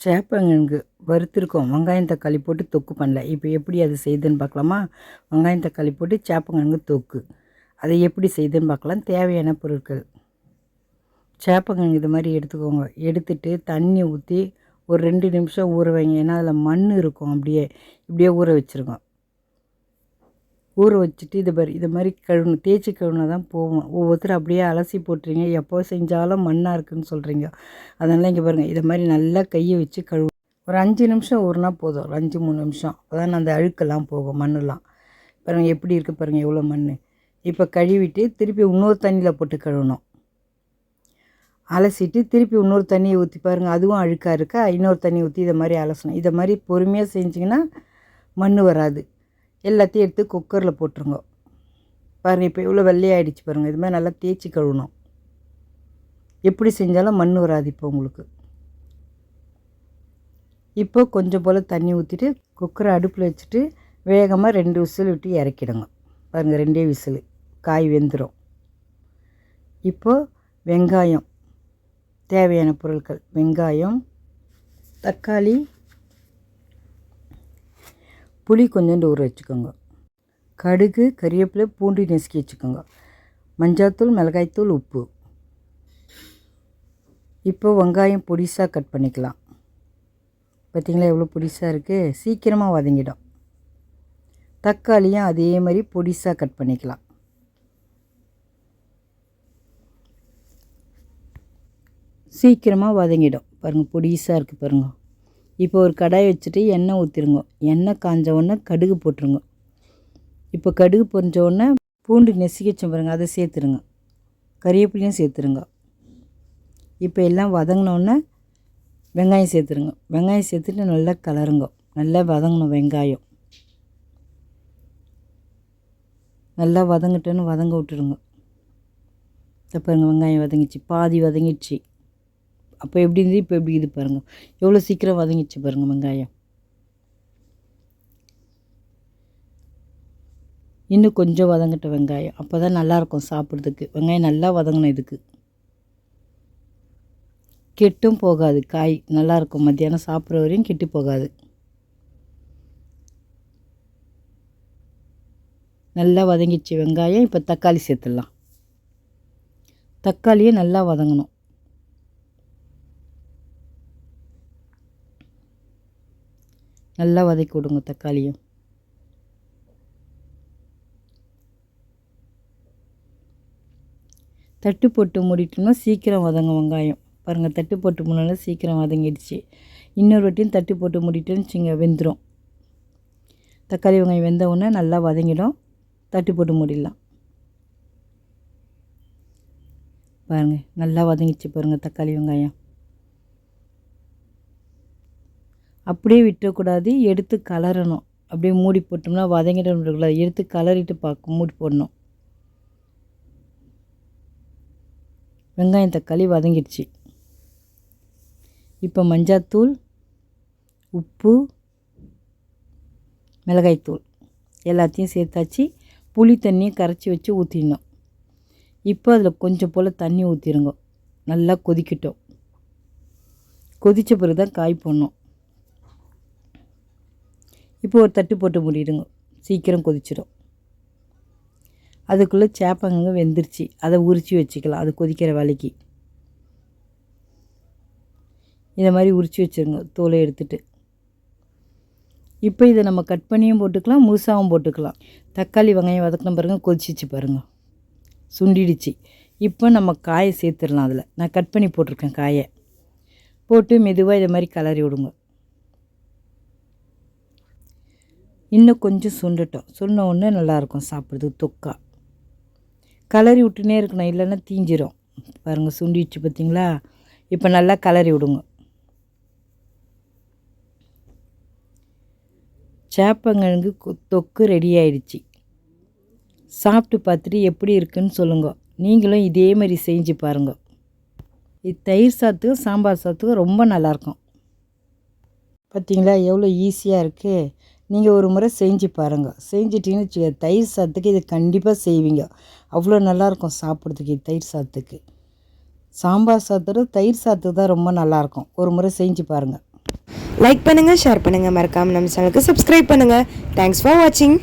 சேப்பங்கிழங்கு வறுத்துருக்கோம். வெங்காயம் தக்காளி போட்டு தொக்கு பண்ணல. இப்போ எப்படி அது செய்யுதுன்னு பார்க்கலாமா? வெங்காயம் தக்காளி போட்டு சேப்பங்கிழங்கு தொக்கு, அதை எப்படி செய்யுதுன்னு பார்க்கலாம். தேவையான பொருட்கள்: சேப்பங்கிழங்கு இது மாதிரி எடுத்துக்கோங்க. எடுத்துட்டு தண்ணி ஊற்றி ஒரு 2 நிமிஷம் ஊற வைங்க. ஏன்னா அதில் மண் இருக்கும். இப்படியே ஊற வச்சுருங்க. ஊற வச்சுட்டு இது மாதிரி கழுவணும். தேய்ச்சி கழுவுனா தான் போகும். ஒவ்வொருத்தர் அப்படியே அலசி போட்டுறீங்க. எப்போ செஞ்சாலும் மண்ணாக இருக்குதுன்னு சொல்கிறீங்க. அதனால் இங்கே பாருங்கள், இதை மாதிரி நல்லா கையை வச்சு கழுவு. ஒரு 5 நிமிஷம் ஊறினா போதும். ஒரு 5-3 நிமிஷம். அப்போ தான் அந்த அழுக்கெல்லாம் போகும், மண்ணெலாம். பாருங்கள் எப்படி இருக்குது பாருங்கள், எவ்வளோ மண். இப்போ கழுவிட்டு திருப்பி இன்னொரு தண்ணியில் போட்டு கழுவணும். அலசிட்டு திருப்பி இன்னொரு தண்ணியை ஊற்றி பாருங்கள், அதுவும் அழுக்காக இருக்கா. இன்னொரு தண்ணி ஊற்றி இதை மாதிரி அலசணும். இதை மாதிரி பொறுமையாக செஞ்சிங்கன்னா மண் வராது. எல்லாத்தையும் எடுத்து குக்கரில் போட்டுருங்க. பாருங்கள் இப்போ இவ்வளோ வெள்ளையாகிடுச்சு பாருங்கள். இது மாதிரி நல்லா தேய்ச்சி கழுவணும். எப்படி செஞ்சாலும் மண் வராது இப்போ உங்களுக்கு. இப்போ கொஞ்சம் போல் தண்ணி ஊற்றிட்டு குக்கரை அடுப்பில் வச்சுட்டு வேகமாக 2 விசில் விட்டு இறக்கிடுங்க. பாருங்கள் 2 விசில், காய் வெந்துடும். இப்போது வெங்காயம், தேவையான பொருட்கள்: வெங்காயம், தக்காளி, புளி கொஞ்சோண்டு ஊற வச்சுக்கோங்க, கடுகு, கறிவேப்பிலை, பூண்டு நசுக்கி வச்சுக்கோங்க, மஞ்சள்தூள், மிளகாய்த்தூள், உப்பு. இப்போ வெங்காயம் பொடிசாக கட் பண்ணிக்கலாம். பார்த்திங்களா எவ்வளோ பொடிசாக இருக்குது, சீக்கிரமாக வதங்கிடும். தக்காளியும் அதே மாதிரி பொடிசாக கட் பண்ணிக்கலாம். சீக்கிரமாக வதங்கிடும். பாருங்கள் பொடிசாக இருக்குது பாருங்கள். இப்போ ஒரு கடாய் வச்சுட்டு எண்ணெய் ஊற்றிடுங்க. எண்ணெய் காஞ்ச உடனே கடுகு போட்டுருங்க. இப்போ கடுகு பொரிஞ்ச உடனே பூண்டு நெசுக்கி வச்சோம் பாருங்கள், அதை சேர்த்துருங்க. கறிவேப்பிலையும் சேர்த்துருங்க. இப்போ எல்லாம் வதங்கினோடனே வெங்காயம் சேர்த்துருங்க. வெங்காயம் சேர்த்துட்டு நல்லா கலருங்க. நல்லா வதங்கணும் வெங்காயம். நல்லா வதங்கிட்டோன்னு வதங்க விட்டுருங்க. இப்போ பாருங்கள் வெங்காயம் வதங்கிச்சு, பாதி வதங்கிடுச்சு. அப்போ எப்படி இருந்து இப்போ எப்படி இது பாருங்கள், எவ்வளோ சீக்கிரம் வதங்கிடுச்சு பாருங்கள் வெங்காயம். இன்னும் கொஞ்சம் வதங்கிட்ட வெங்காயம், அப்போ தான் நல்லாயிருக்கும் சாப்பிட்றதுக்கு. வெங்காயம் நல்லா வதங்கணும். இதுக்கு கெட்டும் போகாது, காய் நல்லாயிருக்கும். மத்தியானம் சாப்பிட்ற வரையும் கெட்டு போகாது. நல்லா வதங்கிடுச்சு வெங்காயம். இப்போ தக்காளி சேர்த்துடலாம். தக்காளியே நல்லா வதங்கணும். நல்லா வதக்கி விடுங்க தக்காளியும். தட்டு போட்டு மூடிட்டோம்னா சீக்கிரம் வதங்க வெங்காயம். பாருங்கள் தட்டு போட்டு மூடினால சீக்கிரம் வதங்கிடுச்சு. இன்னொரு வாட்டியும் தட்டு போட்டு மூடிட்டோன்னு வச்சுங்க, வெந்துடும். தக்காளி வெங்காயம் வெந்த உடனே நல்லா வதங்கிடும். தட்டு போட்டு மூடிடலாம். பாருங்கள் நல்லா வதங்கிடுச்சு பாருங்கள் தக்காளி வெங்காயம். அப்படியே விட்டக்கூடாது, எடுத்து கலரணும். அப்படியே மூடி போட்டோம்னா வதங்கிடக்கூடாது. எடுத்து கலரிட்டு மூடி போடணும். வெங்காயம் தக்காளி வதங்கிடுச்சு. இப்போ மஞ்சள்தூள், உப்பு, மிளகாய்த்தூள் எல்லாத்தையும் சேர்த்தாச்சு. புளி தண்ணியை கரைச்சி வச்சு ஊற்றிடணும். இப்போ அதில் கொஞ்சம் போல் தண்ணி ஊற்றிடுங்க. நல்லா கொதிக்கட்டும். கொதித்த பிறகு தான் காய் போடணும். இப்போ ஒரு தட்டு போட்டு மூடிடுங்க, சீக்கிரம் கொதிச்சிடும். அதுக்குள்ளே சேப்பங்கிழங்கு வெந்துருச்சு, அதை உரித்து வச்சுக்கலாம். அது கொதிக்கிற வேலைக்கு இதை மாதிரி உரித்து வச்சுருங்க, தோலை எடுத்துட்டு. இப்போ இதை நம்ம கட் பண்ணியும் போட்டுக்கலாம், முழுசாகவும் போட்டுக்கலாம். தக்காளி வெங்காயம் வதக்கின பாருங்கள், கொதிச்சிச்சு பாருங்கள், சுண்டிடுச்சு. இப்போ நம்ம காயை சேர்த்துடலாம். அதில் நான் கட் பண்ணி போட்டிருக்கேன். காயை போட்டு மெதுவாக இதை மாதிரி கலரி விடுங்க. இன்னும் கொஞ்சம் சுண்டட்டும். சுண்ட உடனே நல்லாயிருக்கும் சாப்பிட்றதுக்கு தொக்கா. கலரி விட்டுனே இருக்கணும், இல்லைன்னா தீஞ்சிரும். பாருங்கள் சுண்டிடுச்சு பார்த்திங்களா. இப்போ நல்லா கலரி விடுங்க. சேப்பங்கிழங்கு தொக்கு ரெடி ஆயிடுச்சு. சாப்பிட்டு பார்த்துட்டு எப்படி இருக்குன்னு சொல்லுங்க. நீங்களும் இதே மாதிரி செஞ்சு பாருங்கள். இது தயிர் சாதத்துக்கும் சாம்பார் சாதத்துக்கும் ரொம்ப நல்லாயிருக்கும். பார்த்திங்களா எவ்வளோ ஈஸியாக இருக்குது. நீங்கள் ஒரு முறை செஞ்சு பாருங்கள். செஞ்சிட்டிங்கன்னு வச்சுக்க, தயிர் சாதத்துக்கு இது கண்டிப்பாக செய்வீங்க. அவ்வளோ நல்லாயிருக்கும் சாப்பிட்றதுக்கு. தயிர் சாதத்துக்கு, சாம்பார் சாதத்தோட தயிர் சாதத்துக்கு தான் ரொம்ப நல்லாயிருக்கும். ஒரு முறை செஞ்சு பாருங்கள். லைக் பண்ணுங்கள், ஷேர் பண்ணுங்கள், மறக்காமல் நம்ம சேனலுக்கு சப்ஸ்கிரைப் பண்ணுங்கள். தேங்க்ஸ் ஃபார் வாட்சிங்.